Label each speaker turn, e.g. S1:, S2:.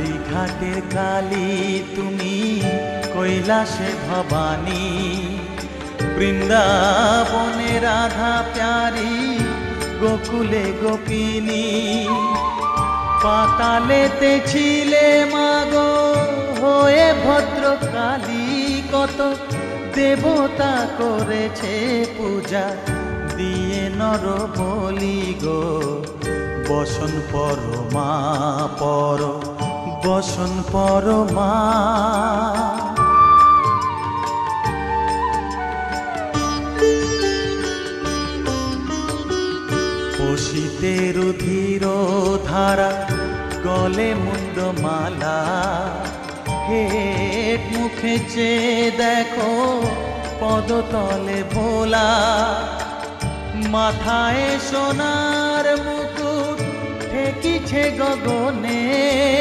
S1: কালীঘাটের কালী তুমি, কৈলাসে ভবানী, বৃন্দাবনে রাধা প্যারি, গোকুলে গোপিনী। পাতালেতে ছিলে মাগো হয়ে ভদ্রকালী, কত দেবতা করেছে পূজা দিয়ে নর বলি গো। বসন পরমা পর, বসন পরমা। পশিতে রুধির ধারা, গলে মুন্ডমালা, হেট মুখে চেয়ে দেখো পদতলে ভোলা। মাথায় সোনার মুকুট ঠেকিছে গগনে,